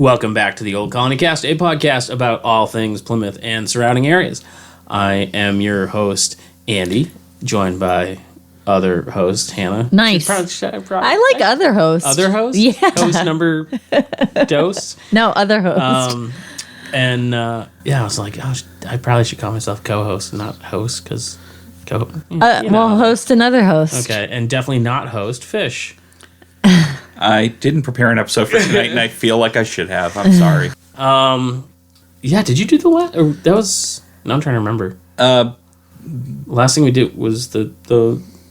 Welcome back to the Old Colony Cast, a podcast about all things Plymouth and surrounding areas. I am your host, Andy, joined by other host, Hanna. Nice. I like other hosts. Other host? Yeah. Host number dose? No, other host. I was like, oh, I probably should call myself co-host and not host, because well, host another host. Okay, and definitely not host Fish. I didn't prepare an episode for tonight, and I feel like I should have. I'm sorry. Yeah, did you do the last? That was. No, I'm trying to remember. Last thing we did was the.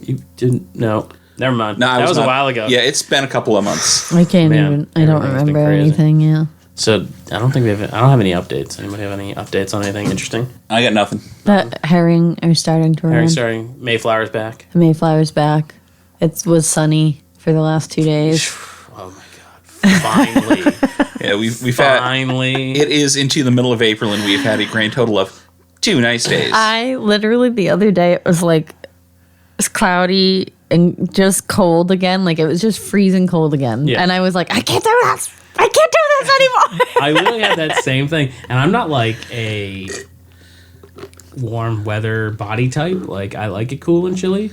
You didn't. No, never mind. No, that was a while ago. Yeah, it's been a couple of months. I can't even. I don't remember anything. Yeah. So I don't think we have. I don't have any updates. Anybody have any updates on anything interesting? I got nothing. The herring are starting to run. Herring starting. Mayflower's back. The Mayflower's back. It was sunny for the last 2 days. Oh my god! Finally. Yeah, we've finally. It is into the middle of April, and we've had a grand total of 2 nice days. I literally the other day it was like it's cloudy and just cold again. Like it was just freezing cold again. Yeah. And I was like, I can't do this. I can't do this anymore. I literally had that same thing, and I'm not like a warm weather body type. Like I like it cool and chilly,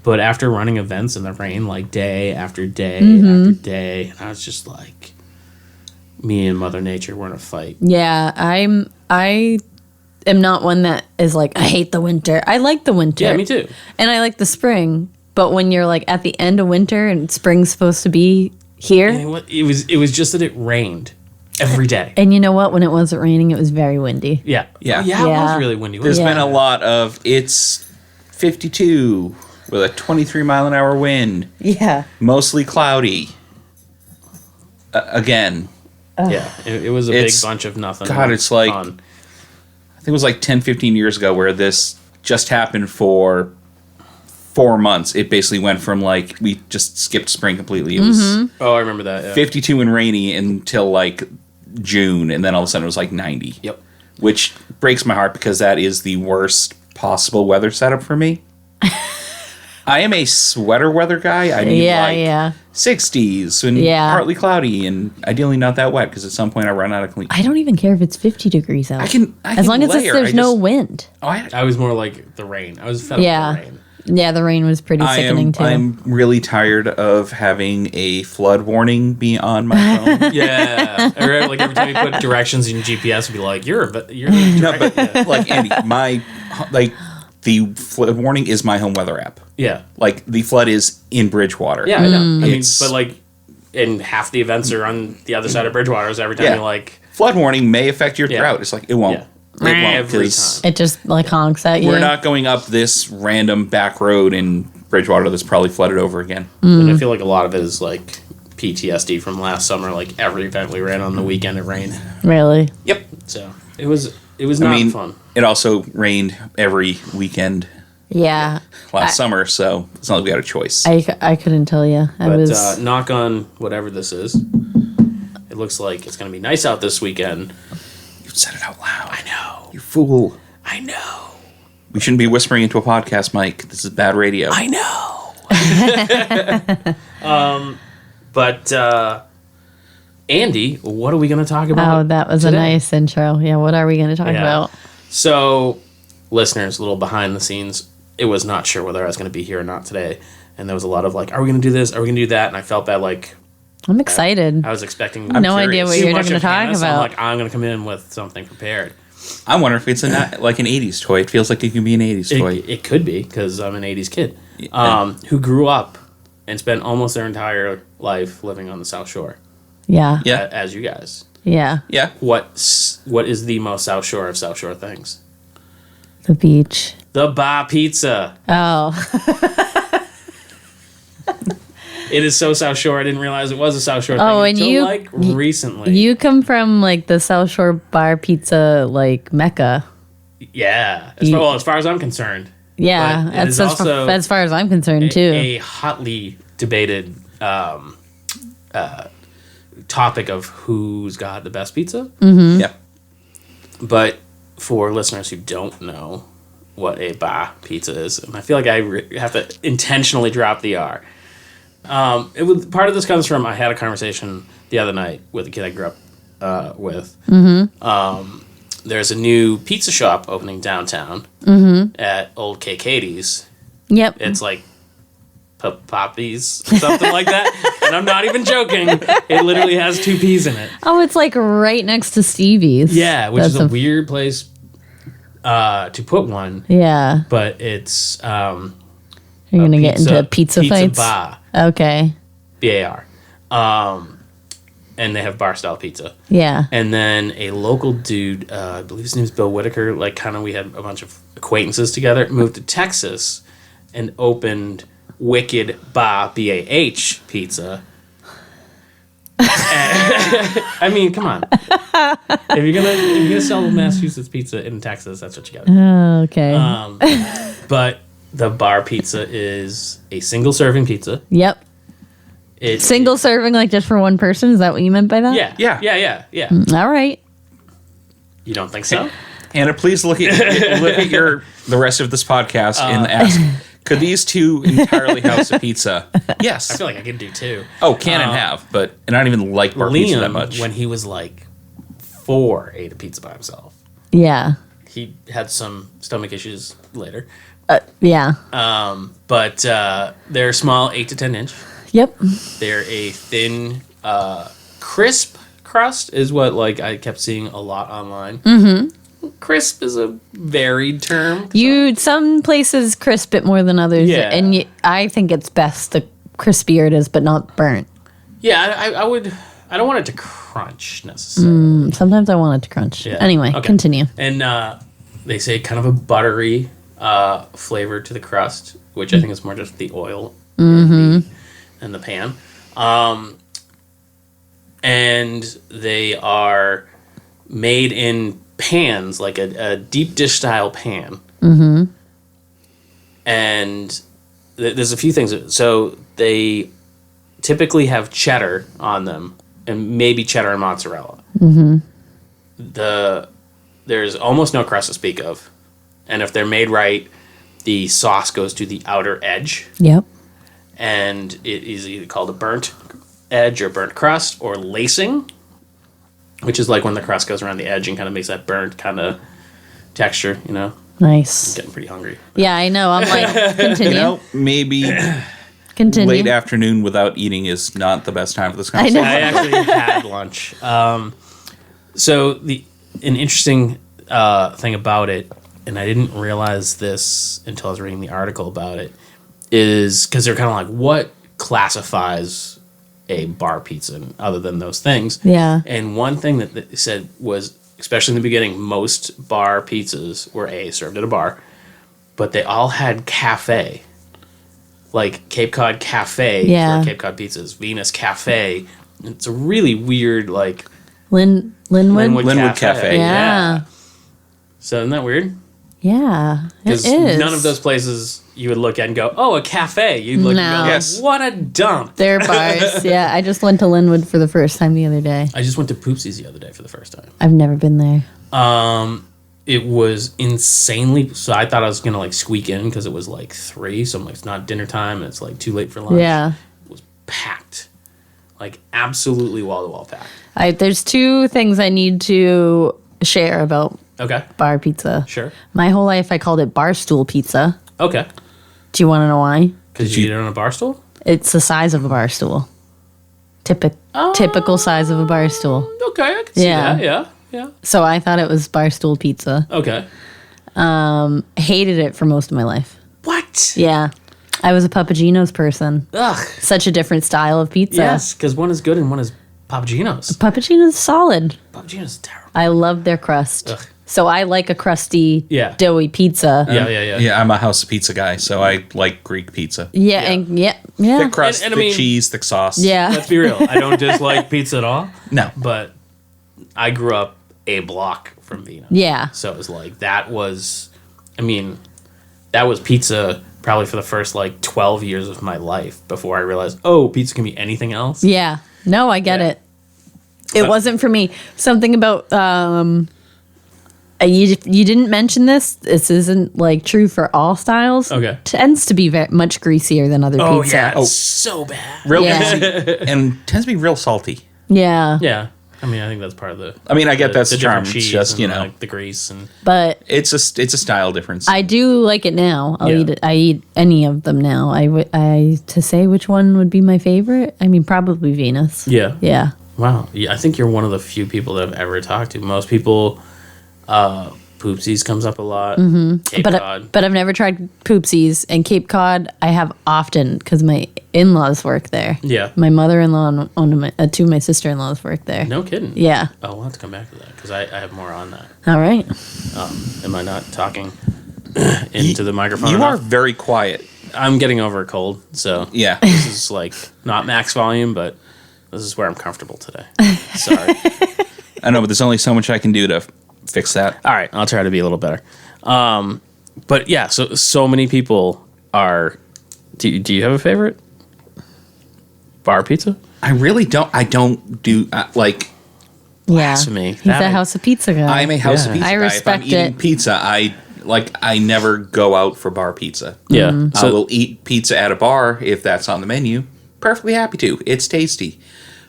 but after running events in the rain, like day after day after day, I was just like, me and Mother Nature were in a fight. Yeah, I am not one that is like I hate the winter. I like the winter. Yeah, me too. And I like the spring, but when you're like at the end of winter and spring's supposed to be here, And it was just that it rained every day. and you know what? When it wasn't raining, it was very windy. Yeah, Yeah. It Yeah. was really windy. There's Yeah. been a lot of it's 52 with a 23-mile-an-hour wind, Yeah. mostly cloudy. Again, Yeah, it was a big bunch of nothing. God, it's like fun. I think it was like 10, 15 years ago where this just happened for 4 months. It basically went from like we just skipped spring completely. It was Oh, I remember that. Yeah. 52 and rainy until like June, and then all of a sudden it was like 90. Yep. Which breaks my heart because that is the worst possible weather setup for me. I am a sweater weather guy. I need Yeah. 60s and partly cloudy and ideally not that wet because at some point I run out of clean. I don't even care if it's 50 degrees out. I can as long as there's no wind. I was more like the rain. I was fed up with the rain. Yeah, the rain was pretty sickening too. I'm really tired of having a flood warning be on my phone. Yeah, like every time you put directions in GPS, it'd be like, "You're No, but like Andy, the flood warning is my home weather app. yeah, Like the flood is in Bridgewater. yeah." I know. I mean, It's- but like, and half the events are on the other side of Bridgewater. So every time you're like, flood warning may affect your drought. It's like it won't. Yeah. It won't Every 'cause time. It just like honks at you. we're not going up this random back road in Bridgewater that's probably flooded over again. and I feel like a lot of it is like PTSD from last summer. Like every event we ran on the weekend, it rained. Really? Yep. So it was not fun. It also rained every weekend Yeah. last summer, so it's not like we had a choice. I couldn't tell you. But knock on whatever this is. It looks like it's going to be nice out this weekend. You said it out loud. I know. You fool. I know. We shouldn't be whispering into a podcast, Mike. This is bad radio. I know. But Andy, what are we going to talk about? Oh, that was today? a nice intro. Yeah, what are we going to talk about? So, listeners, a little behind the scenes. It was not sure whether I was going to be here or not today. And there was a lot of like, are we going to do this? Are we going to do that? And I felt bad, like, I'm excited. I was expecting no idea what too you're much going to of talk Hannah, so I'm about. like, I'm going to come in with something prepared. I wonder if it's like an 80s toy. It feels like it can be an 80s toy. It could be, because I'm an 80s kid Yeah. who grew up and spent almost their entire life living on the South Shore, Yeah. Yeah. as you guys. Yeah. Yeah. What is the most South Shore of South Shore things? The beach. The bar pizza. Oh. It is so South Shore. I didn't realize it was a South Shore thing Oh, and until you- like recently. You come from like the South Shore bar pizza like mecca. Yeah, as far as I'm concerned. Yeah, But it that's is also as far as I'm concerned too. A hotly debated topic of who's got the best pizza. Yeah. But for listeners who don't know what a bar pizza is, and I feel like I have to intentionally drop the R. Part of this comes from I had a conversation the other night with a kid I grew up with. There's a new pizza shop opening downtown at Old K. Katie's. Yep. It's like Poppies, something like that. And I'm not even joking. It literally has 2 P's in it. Oh, it's like right next to Stevie's. Yeah, which is a weird place to put one. Yeah. But it's You're gonna get into pizza fights. Bar, Okay. BAR. And they have bar style pizza. Yeah. And then a local dude, I believe his name's Bill Whitaker, like kind of we had a bunch of acquaintances together, moved to Texas and opened Wicked Ba BAH pizza. I mean, come on. If you're gonna sell Massachusetts pizza in Texas, that's what you got. Oh, okay. But the bar pizza is a single serving pizza. Yep. It's Single serving, like just for one person? Is that what you meant by that? Yeah. All right. You don't think so? Hannah, please look at the rest of this podcast and ask, could these 2 entirely house a pizza? Yes. I feel like I could do 2. Oh, can and have, but I don't even like bar pizza that much. When he was like 4, ate a pizza by himself. Yeah. He had some stomach issues later. Yeah. But they're small, 8 to 10 inch. Yep. They're a thin, crisp crust is what like I kept seeing a lot online. Mm-hmm. Crisp is a varied term. Some places crisp it more than others. Yeah. And I think it's best the crispier it is, but not burnt. Yeah, I don't want it to crunch necessarily. Sometimes I want it to crunch. Yeah. Anyway, Okay. continue. And they say kind of a buttery flavor to the crust, which I think is more just the oil in the pan. And they are made in pans, like a deep dish style pan. Mm-hmm. And there's a few things. So they typically have cheddar on them, and maybe cheddar and mozzarella. Mm-hmm. There's almost no crust to speak of. And if they're made right, the sauce goes to the outer edge. Yep. And it is either called a burnt edge or burnt crust or lacing, which is like when the crust goes around the edge and kind of makes that burnt kind of texture, you know? Nice. I'm getting pretty hungry. Yeah, I know. I'm like, continue. Maybe Continue. late afternoon without eating is not the best time for this I conversation. know. I actually had lunch. So an interesting thing about it, and I didn't realize this until I was reading the article about it, is because they're kind of like, what classifies a bar pizza other than those things? Yeah. And one thing that they said was, especially in the beginning, most bar pizzas were served at a bar, but they all had cafe. Like Cape Cod Cafe Yeah. for Cape Cod pizzas, Venus Cafe. It's a really weird, like, Linwood? Linwood Cafe. Yeah. So isn't that weird? Yeah. It Because is. none of those places you would look at and go, oh, a cafe. You'd look No. and go, Yes. what a dump. They're bars. Yeah. I just went to Linwood for the first time the other day. I just went to Poopsie's the other day for the first time. I've never been there. It was insanely. So I thought I was gonna like squeak in because it was like 3. So I'm like, it's not dinner time and it's like too late for lunch. Yeah. It was packed, like absolutely wall to wall packed. There's 2 things I need to share about Okay, bar pizza. sure. My whole life I called it bar stool pizza. Okay, Do you want to know why? because you eat it on a bar stool. It's the size of a bar stool. Typical size of a bar stool. Okay, I can see Yeah. that. Yeah. So I thought it was bar stool pizza. Okay. Hated it for most of my life. What? Yeah. I was a Papagino's person. Ugh. Such a different style of pizza. Yes, because one is good and one is Papagino's. Papagino's solid. Papagino's is terrible. I love their crust. Ugh. So I like a crusty, Yeah. doughy pizza. Yeah. Yeah, I'm a house of pizza guy, so I like Greek pizza. Yeah, Yeah. and yeah. Thick crust, And I thick mean- cheese, thick sauce. Yeah. Let's be real. I don't dislike pizza at all, No. but I grew up a block from Venus. Yeah. So it was like, that was pizza probably for the first like 12 years of my life before I realized, oh, pizza can be anything else. Yeah. No, I get Yeah. it. It wasn't for me. Something about you didn't mention this. This isn't like true for all styles. Okay. Tends to be much greasier than other Oh, pizza. yeah. It's so bad. Real Yeah. greasy and tends to be real salty. Yeah. Yeah. I mean, I think that's part of the. I mean, I get that's the charm. different It's cheese just, and, like, the grease and. But it's a style difference. I do like it now. I'll Yeah. eat it. I eat any of them now. I to say which one would be my favorite. I mean, probably Venus. Yeah. Yeah. Wow. Yeah, I think you're one of the few people that I've ever talked to. Most people, Poopsies comes up a lot. Mm-hmm. Cape Cod. But I've never tried Poopsies, and Cape Cod I have often because my in-laws work there. Yeah. My mother-in-law and two of my sister-in-laws work there. No kidding. Yeah. Oh, we'll have to come back to that because I have more on that. All right. Am I not talking into the microphone You enough? are very quiet. I'm getting over a cold, so Yeah. this is like not max volume, but this is where I'm comfortable today. Sorry. I know, but there's only so much I can do to fix that. All right, I'll try to be a little better. But yeah, so many people are. Do you have a favorite bar pizza? I really don't. I don't do like. Yeah. Blasphemy. He's That a is- House of Pizza guy. I'm a house Yeah. of pizza I guy. respect if I'm eating it. pizza, I never go out for bar pizza. Yeah. Mm-hmm. I will eat pizza at a bar if that's on the menu. Perfectly happy to. It's tasty.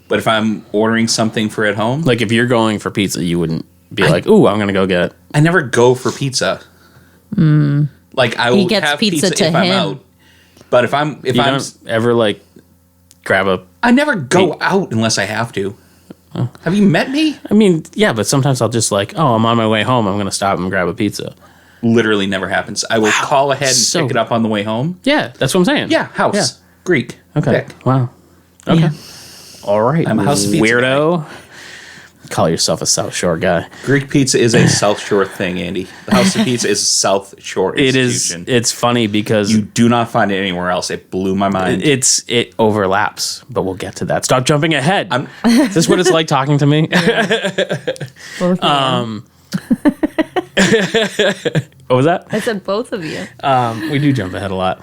But if I'm ordering something for at home, Like if you're going for pizza, you wouldn't be like, "Ooh, I'm gonna go get." I never go for pizza. Like I will gets have pizza pizza to if I'm him. out. But if I'm You don't ever like grab a. I never go out unless I have to. Have you met me? I mean, yeah, but sometimes I'll just like, oh, I'm on my way home. I'm gonna stop and grab a pizza. Literally never happens. I will call ahead and So- pick it up on the way home. Yeah, that's what I'm saying. Yeah, house. Yeah. Greek. Okay. Pick. Wow. Okay. Yeah. All right. I'm a House of Pizza weirdo. Call yourself a South Shore guy. Greek pizza is a South Shore thing, Andy. The House of Pizza is a South Shore It is. institution. It's funny because You do not find it anywhere else. It blew my mind. it overlaps, but we'll get to that. Stop jumping ahead. I'm- Is this what it's like talking to me? Both of you. What was that? I said both of you. We do jump ahead a lot.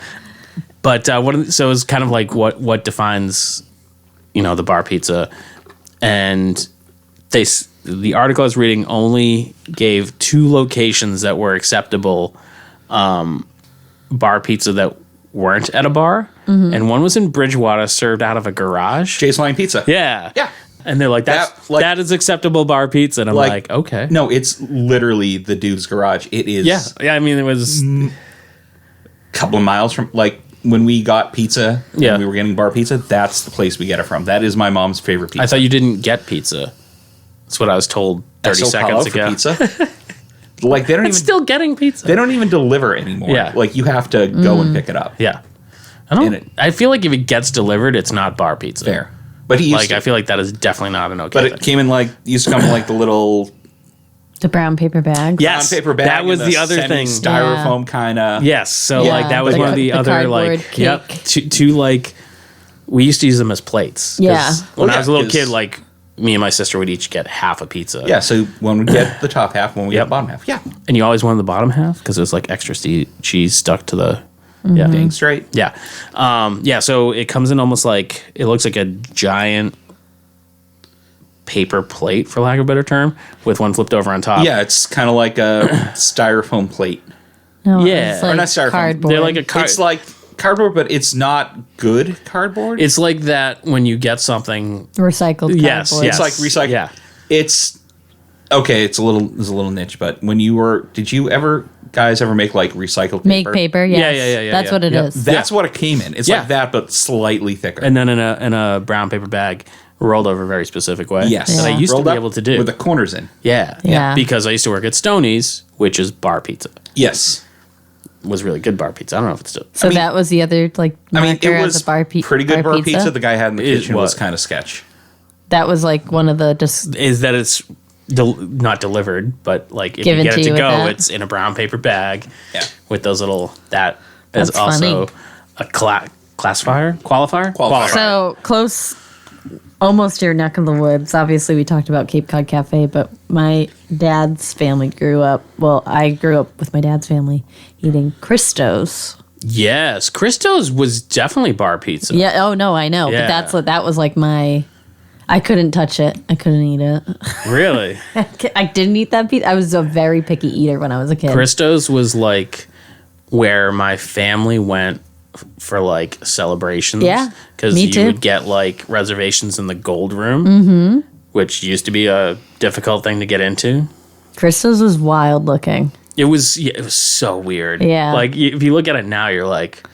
But so it's kind of like what defines, the bar pizza, and the article I was reading only gave 2 locations that were acceptable bar pizza that weren't at a bar, and one was in Bridgewater, served out of a garage. Jay's Line Pizza. Yeah, Yeah. and they're like, that is acceptable bar pizza, and I'm like okay, No, it's literally the dude's garage. It is yeah. I mean, it was a couple of miles from, like, when we got pizza, Yeah. and we were getting bar pizza, that's the place we get it from. That is my mom's favorite pizza. I thought you didn't get pizza. That's what I was told 30 SO seconds Palo for ago. pizza. Like, they don't I'm even still getting pizza. they don't even deliver anymore. Yeah. Like, you have to go and pick it up. Yeah. I don't. And I feel like if it gets delivered, it's not bar pizza. Fair. But he used Like to. I feel like that is definitely not an okay But thing. it came in used to come in like the little The brown paper bag. Yes, brown paper bag. that was and the other thing. Styrofoam kind of. Yes, so Yeah, like that was the one of the the other like cardboard yep, cake. two like we used to use them as plates. 'Cause Yeah. When Oh, I was a little 'cause- kid, like me and my sister would each get half a pizza. Yeah, so when we get the top half, when we get Yep. the bottom half. Yeah. and you always wanted the bottom half because it was like extra cheese stuck to the. Mm-hmm. Yeah. Dang straight. Yeah. Yeah, so it comes in almost like it looks like a giant paper plate, for lack of a better term, with one flipped over on top. Yeah, it's kind of like a styrofoam plate. No, Yeah. it's Or like not styrofoam. cardboard. They're like a It's like cardboard, but it's not good cardboard. It's like that when you get something. recycled cardboard. Yes, yes. It's like recycled. Yeah. It's okay. It's a little niche, but did you guys ever make like recycled paper? Make paper, yes. Yeah, That's yeah. what it Yep. is. That's what it came in. It's Yeah. like that, but slightly thicker. And then in a brown paper bag, rolled over a very specific way. yes, That I Yeah. used to Rolled be up able to do. with the corners in. Yeah. Yeah. Because I used to work at Stoney's, which is bar pizza. Yes, Was really good bar pizza. I don't know if it's still. So I mean- that was the other like I mean marker it as was a bar, pretty good bar pizza. The guy had in the It kitchen was was. kind of sketch. That was like one of the just Is that it's not delivered, but like if Given you get to it you to with go, that? it's in a brown paper bag. Yeah. With those little. That is That's also funny. a qualifier. Qualifier. so close, almost your neck of the woods. Obviously, we talked about Cape Cod Cafe, but my dad's family grew up. Well, I grew up with my dad's family eating Christos. Yes, Christo's was definitely bar pizza. Yeah. Oh no, I know. Yeah. But that was like my. I couldn't touch it. I couldn't eat it. Really. I didn't eat that pizza. I was a very picky eater when I was a kid. Christo's was like where my family went for like celebrations. Yeah, Because me you too. would get like reservations in the gold room, which used to be a difficult thing to get into. Christo's was wild looking. It was so weird. Yeah. Like if you look at it now, you're like,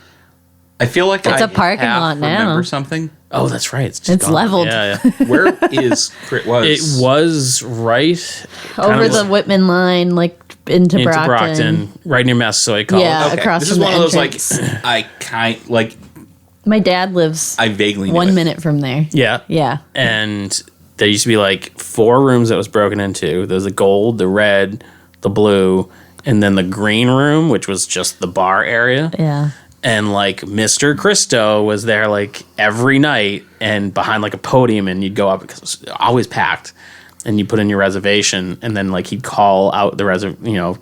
I feel like It's I a parking half lot now. remember something. oh, that's right. It's just It's gone. leveled. Yeah, yeah. Where is it was? It was right Over the Whitman line, like into Brockton. right near Massasoit College. Yeah. Okay, across this is from one the of those entrance. like I kind like My dad lives I vaguely knew 1 it. minute from there. Yeah. Yeah. And there used to be like 4 rooms that was broken into. There's the gold, the red, the blue, and then the green room, which was just the bar area. Yeah. And like Mr. Christo was there like every night and behind like a podium, and you'd go up because it was always packed, and you put in your reservation, and then like he'd call out the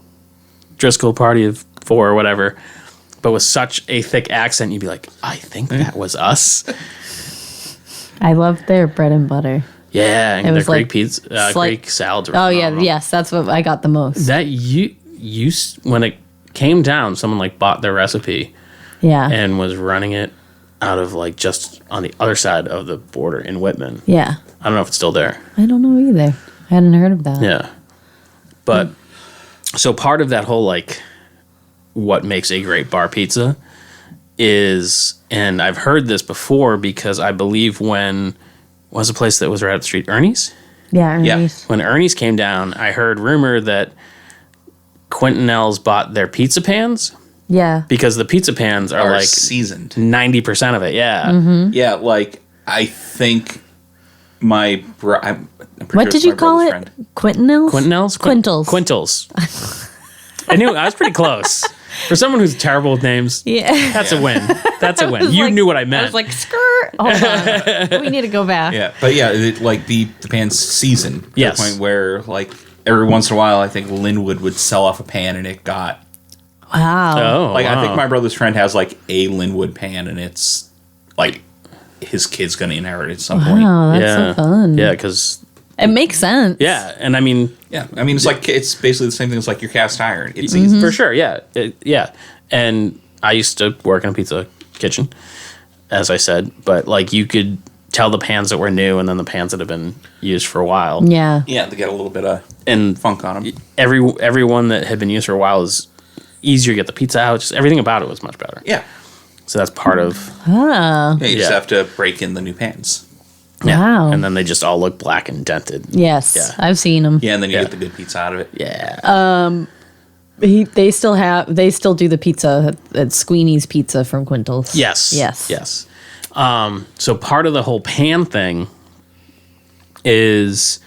Driscoll party of 4 or whatever, but with such a thick accent, you'd be like, I think that was us. I loved their bread and butter. Yeah, and It the was Greek like pizza, slight- Greek salads. Were Oh, yeah. phenomenal. Yes. That's what I got the most. That when it came down, someone like bought their recipe Yeah. and was running it out of like just on the other side of the border in Whitman. Yeah. I don't know if it's still there. I don't know either. I hadn't heard of that. Yeah. But so part of that whole like what makes a great bar pizza is, and I've heard this before because I believe when was a place that was right up the street, Ernie's? Yeah. Yeah. Ernie's. When Ernie's came down, I heard rumor that Quintonel's bought their pizza pans Yeah. because the pizza pans are Are like seasoned. 90% of it. Yeah. Mm-hmm. Yeah, like I think I'm pretty What sure did it's you my call it? brother's friend. Quintonels? Quintonel's? Quintals. Quintals. I knew I was pretty close. For someone who's terrible with names, Yeah. that's a win. That's a win. You like- knew what I meant. I was like, skirt. Hold on. We need to go back. Yeah, but yeah, like the pan's seasoned to Yes. the point where like every once in a while, I think Linwood would sell off a pan, and it got Wow. oh, like I wow. think my brother's friend has like a Linwood pan, and it's like his kid's gonna inherit it at some point. Wow, that's yeah. so fun. Yeah, because It makes sense. yeah, and I mean Yeah, I mean it's like it's basically the same thing as like your cast iron. It's Mm-hmm. easy. for sure. Yeah, yeah. And I used to work in a pizza kitchen, as I said, but like you could tell the pans that were new and then the pans that have been used for a while. Yeah. Yeah, they get a little bit of And funk on them. everyone that had been used for a while is easier to get the pizza out. Just everything about it was much better. Yeah, So that's part of Oh. yeah, you just Yeah. have to break in the new pans. yeah. Wow. And then they just all look black and dented. Yes. Yeah. I've seen them. Yeah, and then you Yeah. get the good pizza out of it. Yeah. They still do the pizza at Sweeney's Pizza from Quintals. Yes. Yes. Yes. So part of the whole pan thing is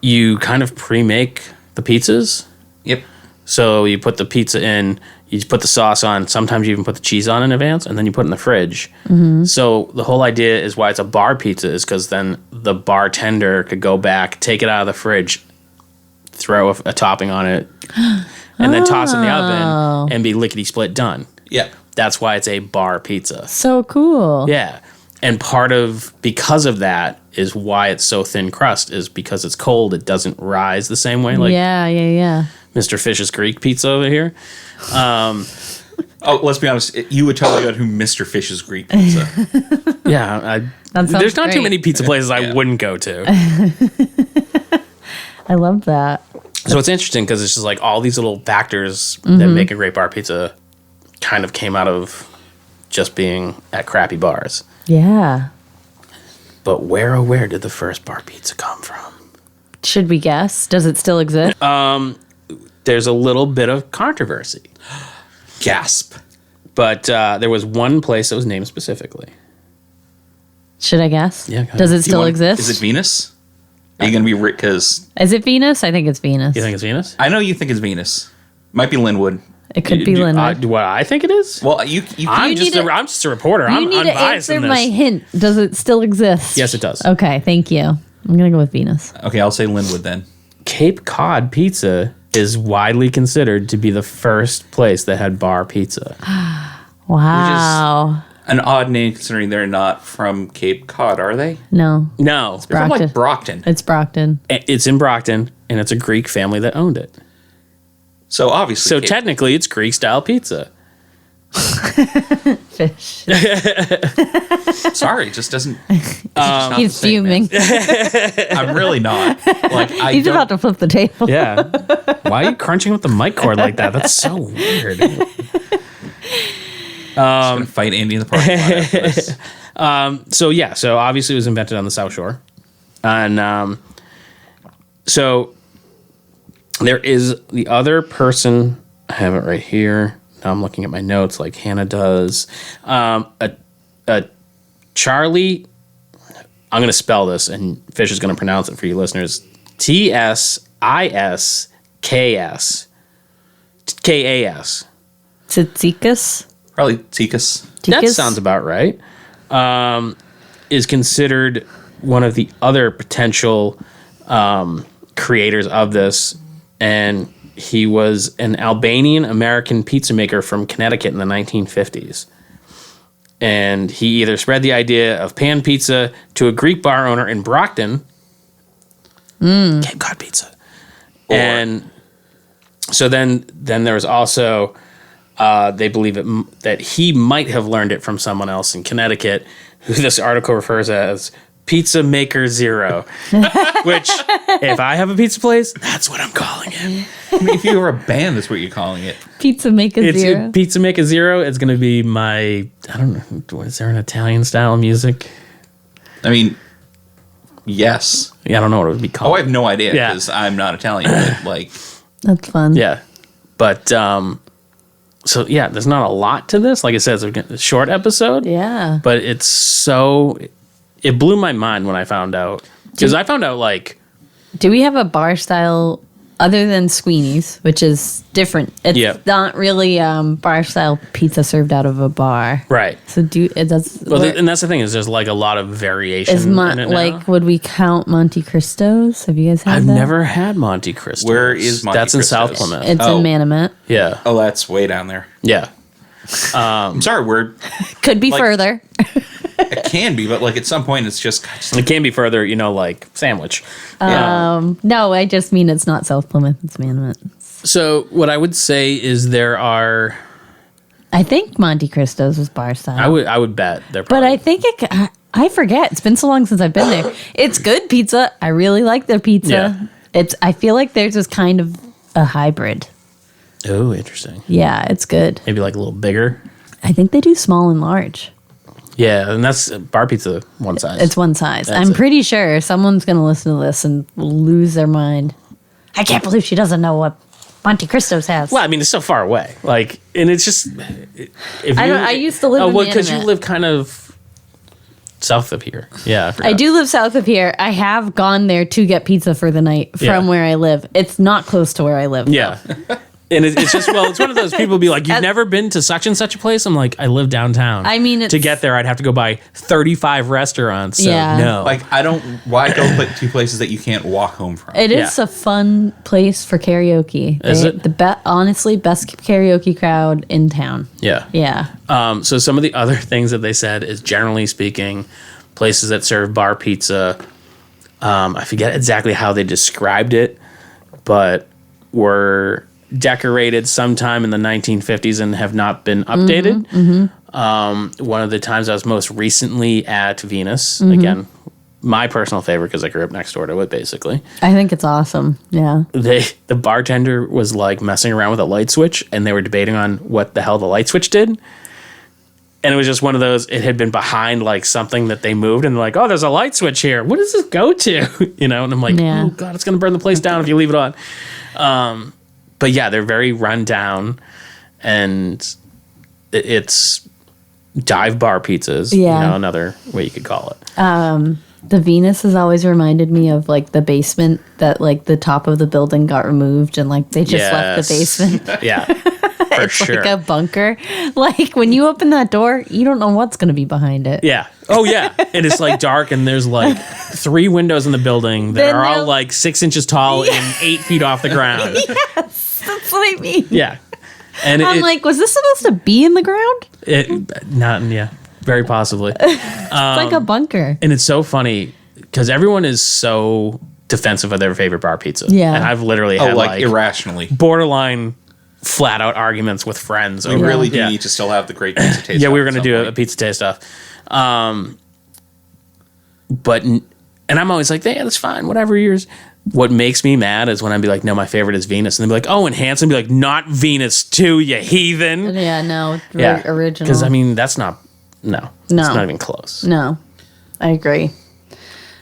you kind of pre-make the pizzas. Yep. So you put the pizza in, you put the sauce on, sometimes you even put the cheese on in advance, and then you put it in the fridge. So the whole idea is why it's a bar pizza is because then the bartender could go back, take it out of the fridge, throw a topping on it, and then toss it in the oven and be lickety-split done. Yeah. That's why it's a bar pizza. So cool. Yeah. And because of that is why it's so thin crust is because it's cold. It doesn't rise the same way like Yeah. Mr. Fish's Greek pizza over here. Oh, let's be honest. You would totally go to Mr. Fish's Greek Pizza. Yeah. That sounds There's not too great. many pizza places I Yeah. wouldn't go to. I love that. So it's interesting because it's just like all these little factors that make a great bar pizza kind of came out of just being at crappy bars. Yeah. But where did the first bar pizza come from? Should we guess? Does it still exist? There's a little bit of controversy. Gasp. But there was one place that was named specifically. Should I guess? Yeah, go ahead. Does it Do you still want- exist? Is it Venus? Are you going to be because Is it Venus? I think it's Venus. You think it's Venus? I know you think it's Venus. Might be Linwood. It could be Linwood. Do what I think it is? Well, you I'm You just need to- I'm just a reporter. you I'm need to unbiased answer in this. my hint. Does it still exist? Yes, it does. Okay, thank you. I'm going to go with Venus. okay, I'll say Linwood then. Cape Cod Pizza is widely considered to be the first place that had bar pizza. Wow. An odd name considering they're not from Cape Cod, are they? No, No, They're from Brockton. like Brockton. it's Brockton. it's in Brockton, and it's a Greek family that owned it. So obviously, So Cape- technically, it's Greek style pizza. Fish. Sorry, it just doesn't. it's just not the He's same, man. fuming. I'm really not. Like I He's don't. about to flip the table. Yeah. Why are you crunching with the mic cord like that? That's so weird. I'm gonna fight Andy in the parking lot after this. So obviously it was invented on the South Shore. And so there is the other person, I have it right here. Now I'm looking at my notes like Hanna does. A Charlie, I'm going to spell this and Fish is going to pronounce it for you listeners. Tsisks Kas. Tsitsikas? Probably Tikas. That sounds about right. Is considered one of the other potential creators of this, and he was an Albanian-American pizza maker from Connecticut in the 1950s. And he either spread the idea of pan pizza to a Greek bar owner in Brockton, Cape Cod pizza, and so then there was also they believe that he might have learned it from someone else in Connecticut, who this article refers as Pizza Maker Zero, which, if I have a pizza place, that's what I'm calling it. I mean, if you were a band, that's what you're calling it. Pizza Maker Zero. Pizza Maker Zero. It's going to be I don't know, is there an Italian style music? I mean, yes. Yeah, I don't know what it would be called. Oh, I have no idea because I'm not Italian. But like, That's fun. Yeah. But, so yeah, there's not a lot to this. Like I said, it's a short episode. Yeah. But it blew my mind when I found out. Because I found out, like... Do we have a bar style other than Sweeney's, which is different? It's not really bar style pizza served out of a bar. Right. So and that's the thing is there's, like, a lot of variation in it now. Would we count Monte Cristo's? Have you guys had I've that? never had Monte Cristo. Where is Monte That's in South Cristo's? Plymouth. It's in Manamet. Yeah. oh, that's way down there. Yeah. I'm sorry, Could be like- further. it can be, but like at some point, it's just It can be further, like, sandwich. No, I just mean it's not South Plymouth. It's Manamet. So what I would say is there are... I think Monte Cristo's was bar style. I would bet they're But probably... I think I forget. It's been so long since I've been there. It's good pizza. I really like their pizza. Yeah. I feel like theirs is kind of a hybrid. Oh, interesting. Yeah, it's good. Maybe, like, a little bigger. I think they do small and large. Yeah, and that's bar pizza one size. It's one size. That's I'm it. pretty sure someone's going to listen to this and lose their mind. I can't believe she doesn't know what Monte Cristo's has. Well, I mean, it's so far away. Like, and it's just... I used to live in because you Manamet. live kind of south of here. Yeah. I do live south of here. I have gone there to get pizza for the night from Yeah. where I live. It's not close to where I live. Yeah. And it's just, it's one of those people be like, you've never been to such and such a place? I'm like, I live downtown. I mean, to get there, I'd have to go by 35 restaurants. So Yeah. no. like why go two places that you can't walk home from? It is Yeah. a fun place for karaoke. Is it? Honestly, best karaoke crowd in town. yeah. Yeah. So some of the other things that they said is, generally speaking, places that serve bar pizza, I forget exactly how they described it, but were decorated sometime in the 1950s and have not been updated. One of the times I was most recently at Venus, again, my personal favorite because I grew up next door to it, basically. I think it's awesome. Yeah. The bartender was like messing around with a light switch, and they were debating on what the hell the light switch did. And it was just one of those, it had been behind like something that they moved, and they're like, oh, there's a light switch here. What does this go to? And I'm like, Yeah. oh God, it's going to burn the place down if you leave it on. But yeah, they're very run down, and it's dive bar pizzas. Yeah. Another way you could call it. The Venus has always reminded me of like the basement that like the top of the building got removed and like they just left the Yes. basement. Yeah, for It's sure. like a bunker. Like when you open that door, you don't know what's going to be behind it. Yeah. Oh, yeah. And it's like dark, and there's like 3 windows in the building that Then are all they'll- like 6 inches tall and 8 feet off the ground. That's what I mean. Yeah. And I'm like, was this supposed to be in the ground? very possibly. It's like a bunker. And it's so funny because everyone is so defensive of their favorite bar pizza. Yeah. And I've literally had like irrationally. borderline flat out arguments with friends. We really do need to still have the great pizza taste. Yeah, we were going to do a pizza taste off. And I'm always like, yeah, that's fine, whatever yours. What makes me mad is when I'd be like, no, my favorite is Venus. And they'd be like, oh, Enhanced. And be like, not Venus too, you heathen. Yeah, no, original. Because, I mean, that's not, no. It's not even close. No, I agree.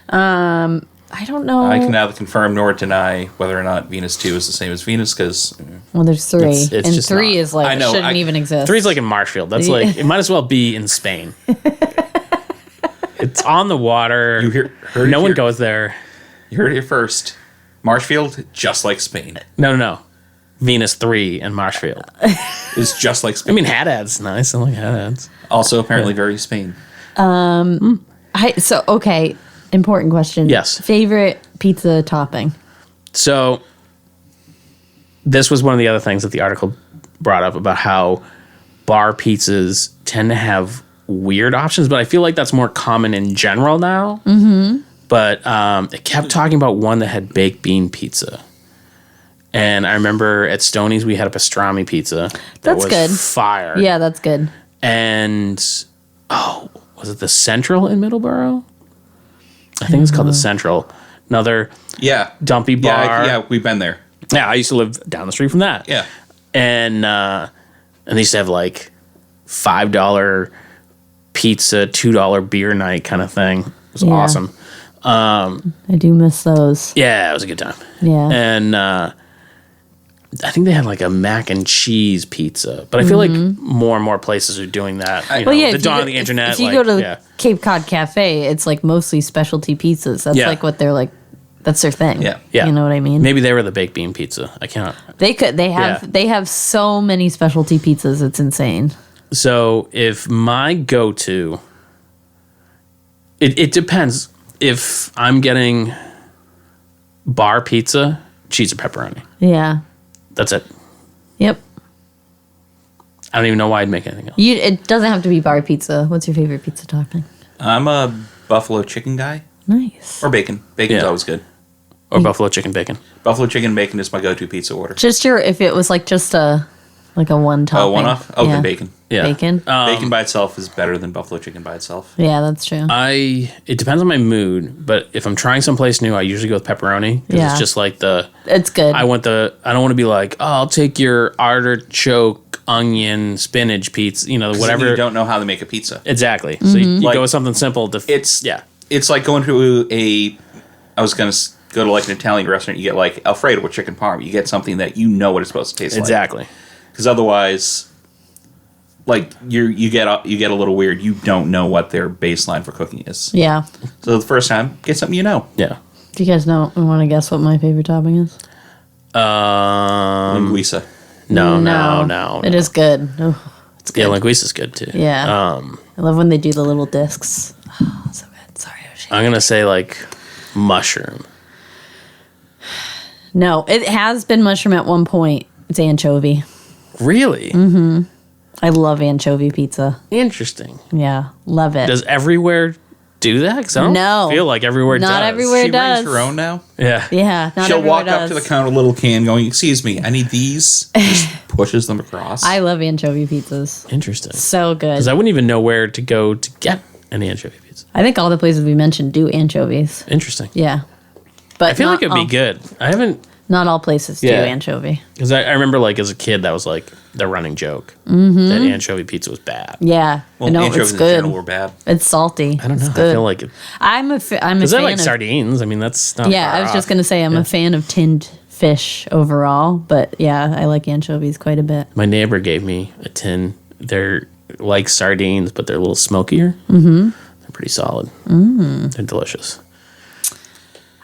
I don't know. I can neither confirm nor deny whether or not Venus 2 is the same as Venus, because... Well, there's 3. It's and just 3 not. is like, shouldn't even exist. 3 is like in Marshfield. That's like, it might as well be in Spain. It's on the water. Heard no one goes there. You heard it here first. Marshfield, just like Spain. No. Venus 3 and Marshfield. Is just like Spain. I mean, Haddad's nice. I like Haddad's. Also, apparently, very Spain. Okay, important question. Yes. Favorite pizza topping? So, this was one of the other things that the article brought up about how bar pizzas tend to have weird options, but I feel like that's more common in general now. Mm-hmm. But it kept talking about one that had baked bean pizza. And I remember at Stoney's we had a pastrami pizza. That's good. Fire. Yeah, that's good. And, was it the Central in Middleborough? I think it's called the Central. Another dumpy bar. Yeah, we've been there. Yeah, I used to live down the street from that. Yeah. And they used to have like $5 pizza, $2 beer night kind of thing. It was awesome. I do miss those. Yeah, it was a good time. Yeah. And I think they had like a mac and cheese pizza, but I feel like more and more places are doing that. The dawn of the internet. If you go to the Cape Cod Cafe, it's like mostly specialty pizzas. That's like what they're like. That's their thing. Yeah. You know what I mean? Maybe they were the baked bean pizza. I can't. They have so many specialty pizzas. It's insane. So if my go-to, it depends. If I'm getting bar pizza, cheese or pepperoni. Yeah. That's it. Yep. I don't even know why I'd make anything else. It doesn't have to be bar pizza. What's your favorite pizza topping? I'm a buffalo chicken guy. Nice. Or bacon. Bacon's always good. Or buffalo chicken bacon. Buffalo chicken bacon is my go-to pizza order. If it was like just a one topping. Oh, one-off? Oh, then bacon. Yeah. Bacon? Bacon by itself is better than buffalo chicken by itself. Yeah, that's true. It depends on my mood, but if I'm trying someplace new, I usually go with pepperoni. Yeah. It's just like it's good. I don't want to be like, I'll take your artichoke, onion, spinach pizza, whatever. You don't know how to make a pizza. Exactly. So you go with something simple. It's like going to I was going to go to like an Italian restaurant. You get like Alfredo with chicken parm. You get something that you know what it's supposed to taste like. Exactly. Because otherwise, like you get a little weird. You don't know what their baseline for cooking is. Yeah. So the first time, get something you know. Yeah. Do you guys want to guess what my favorite topping is? Linguiça. No. It is good. Oh, it's good. Yeah, linguiça's good too. Yeah. I love when they do the little discs. Oh, so good. Sorry, Oshie. I'm gonna say like mushroom. No, it has been mushroom at one point. It's anchovy. Really? Mm-hmm. I love anchovy pizza. Interesting. Yeah, love it. Does everywhere do that? Because I don't feel like everywhere does. Not everywhere does. She brings her own now. Yeah. Yeah, not She'll everywhere walk up to does. the counter, little can, going, "Excuse me, I need these." Just pushes them across. I love anchovy pizzas. Interesting. So good. Because I wouldn't even know where to go to get an anchovy pizza. I think all the places we mentioned do anchovies. Interesting. Yeah. But I feel like it'd be good. I haven't... Not all places do anchovy. Because I remember, like, as a kid, that was, like, the running joke. Mm-hmm. That anchovy pizza was bad. Yeah. Well, I know, anchovies it's good. in general were bad. It's salty. I don't know. It's good. I feel like it... I'm a fan Because I like of... sardines. I mean, that's not Yeah, far I was off. just going to say I'm a fan of tinned fish overall. But, yeah, I like anchovies quite a bit. My neighbor gave me a tin. They're like sardines, but they're a little smokier. Mm-hmm. They're pretty solid. Mm. They're delicious.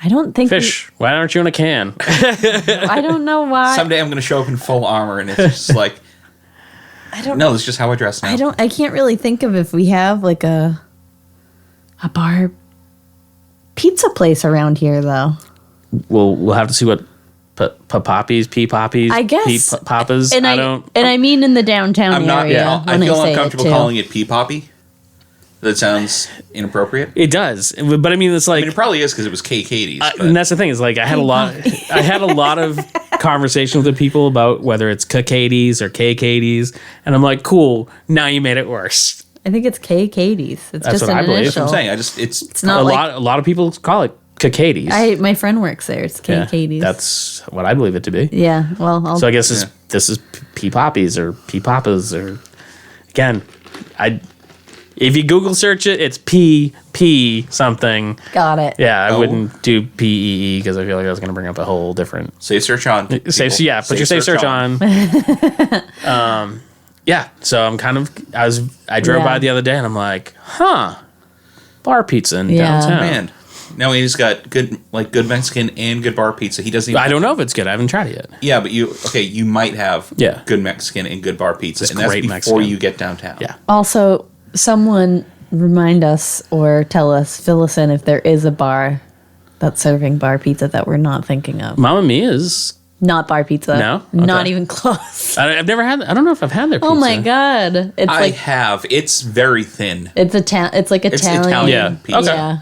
I don't think... Fish. Why aren't you in a can? I don't know why. Someday I'm going to show up in full armor, and it's just like, No, it's just how I dress now. I can't really think of if we have like a bar pizza place around here though. We'll have to see what poppies, pea poppies, I guess. pea papas. And I mean in the downtown I'm not. area. Yeah, I when feel say uncomfortable it too. calling it pea poppy That sounds inappropriate. It does, but I mean, it's like I mean, it probably is because it was Katie's. and that's the thing is like I had a lot of conversations with people about whether it's Katie's or Katie's, and I'm like, cool. Now you made it worse. I think it's Katie's. It's That's just what an I believe. initial. I'm saying. It's not like A lot of people call it Katie's. my friend works there. It's Katie's. That's what I believe it to be. Yeah. Well, So I guess this is P Poppies or P Papas or again, if you Google search it, it's P something. got it. Yeah, I Oh. wouldn't do PEE because I feel like I was going to bring up a whole different. safe search on. Put your safe search on. Yeah, so I'm kind of I drove by the other day and I'm like, bar pizza in Yeah. downtown. Man, now he's got good Mexican and good bar pizza. He doesn't even. I don't know if it's good. I haven't tried it yet. Yeah, but you might have good Mexican and good bar pizza, It's and that's great before Mexican. you get downtown. Yeah. Also, someone remind us or fill us in if there is a bar that's serving bar pizza that we're not thinking of. Mamma Mia's. Not bar pizza. No? Not Okay. even close. I've never had. I don't know if I've had their pizza. Oh my god! It's I like have. It's very thin. it's like Italian. Italian. Yeah. Pizza. Okay. Yeah.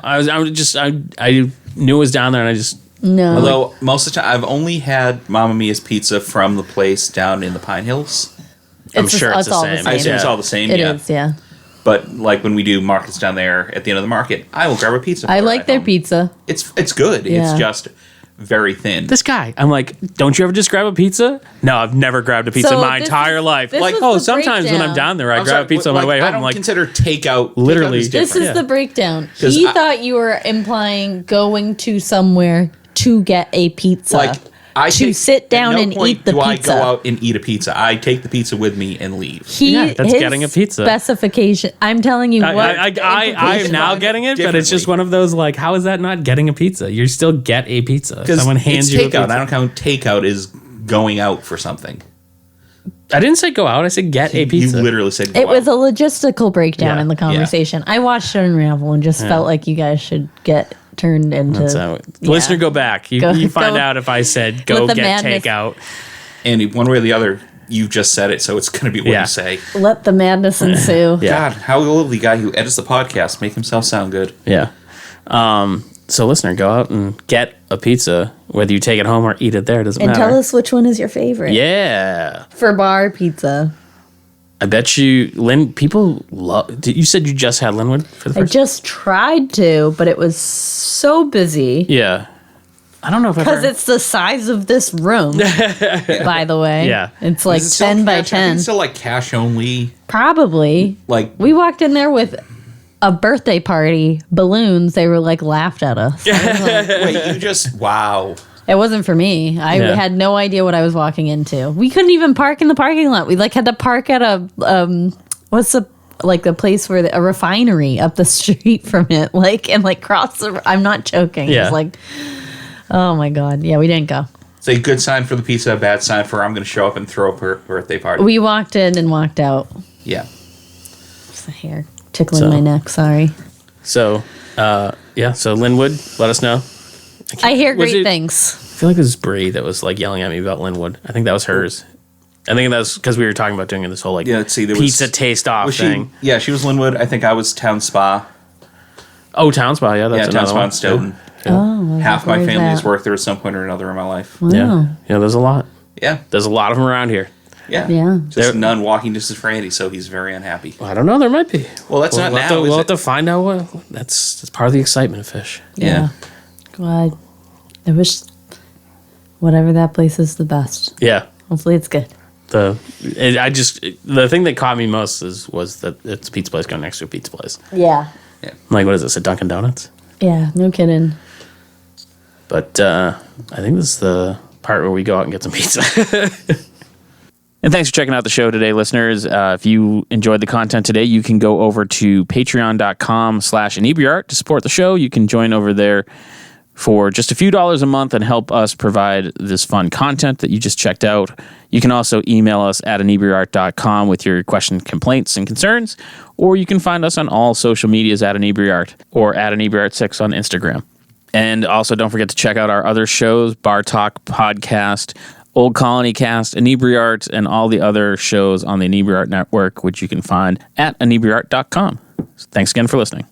I knew it was down there and I just. No. Although most of the time I've only had Mamma Mia's pizza from the place down in the Pine Hills. I'm sure it's the all same. I assume Yeah. it's all the same. It yeah. is, yeah. But like when we do markets down there at the end of the market, I will grab a pizza. I for like it their at home. pizza. It's good. Yeah. It's just very thin. This guy, I'm like, don't you ever just grab a pizza? No, I've never grabbed a pizza So in my this entire is- life. this Like, was the sometimes when I'm breakdown. down there, I I'm grab sorry, a pizza on my way I home. don't I'm like, consider takeout. Literally. Takeout is This different. is the breakdown. 'Cause He I- thought you were implying going to somewhere to get a pizza. like I to take- sit down at no and point eat the do pizza. I go out and eat a pizza. I take the pizza with me and leave. Yeah, that's his getting a pizza. Specification. I'm telling you what. I am now getting it, but it's just differently. one of those like, how is that not getting a pizza? You still get a pizza. Because Someone hands it's you a takeout. pizza. I don't count takeout as going out for something. I didn't say go out. I said get a pizza. You literally said go It was a out. logistical breakdown Yeah, in the conversation. I watched it unravel and just felt like you guys should get turned into. So, Yeah. listener, go back. You find go- out if I said go Let the get madness- takeout. And one way or the other, you just said it, so it's going to be what Yeah. you say. Let the madness ensue. Yeah. God, how will the guy who edits the podcast make himself sound good? Yeah. So, listener, go out and get a pizza, whether you take it home or eat it there. It doesn't And matter. tell us which one is your favorite. Yeah. For bar pizza. I bet you, people love. You said you just had Linwood for the I first just tried to, but it was so busy. Yeah. I don't know if I've Because ever. it's the size of this room, by the way. Yeah. It's like Is it still 10 by cash- I think 10. it's still like cash only. Probably. Like We walked in there with a birthday party, balloons. They were like laughed at us. I was like, wait, you just wow. it wasn't for me. I Yeah. had no idea what I was walking into. We couldn't even park in the parking lot. We like had to park at a what's the place where a refinery up the street from it, and cross the. I'm not joking. Yeah. It was like, oh my god, yeah, we didn't go. It's a good sign for the pizza, a bad sign for I'm going to show up and throw a birthday party. We walked in and walked out. Yeah. Just the hair tickling So- my neck. Sorry. So, so Linwood, let us know. I hear Was great it- things. I feel like it was Bree that was like yelling at me about Linwood. I think that was hers. I think that's because we were talking about doing this whole Yeah, let's see, there was- pizza taste off Was she? thing. Yeah, she was Linwood. I think I was Town Spa. Oh, Town Spa, yeah, that's Yeah, Town another Spa one. in Stoughton. Oh, Half my where's family has that? worked there at some point or another in my life. Wow. Yeah, yeah, there's a lot. Yeah. There's a lot of them around here. Yeah. Yeah. Just There- none walking distance for Andy, so he's very unhappy. I don't know. There might be. Well, that's not we'll now, have to, is we'll it? have to find out what. That's part of the excitement of fish. Yeah. God, I wish whatever that place is the best. Yeah. Hopefully it's good. The thing that caught me most was that it's a pizza place going next to a pizza place. Yeah. I'm like, what is this? A Dunkin' Donuts? Yeah, no kidding. But I think this is the part where we go out and get some pizza. And thanks for checking out the show today, listeners. If you enjoyed the content today, you can go over to patreon.com/Inebri-art to support the show. You can join over there for just a few dollars a month and help us provide this fun content that you just checked out. You can also email us at Inebri-art.com with your questions, complaints, and concerns, or you can find us on all social medias at Inebri-art or at Inebri-art6 on Instagram. And also don't forget to check out our other shows, Bar Talk Podcast, Old Colony Cast, Inebri-art, and all the other shows on the Inebri-art Network, which you can find at Inebri-art.com. Thanks again for listening.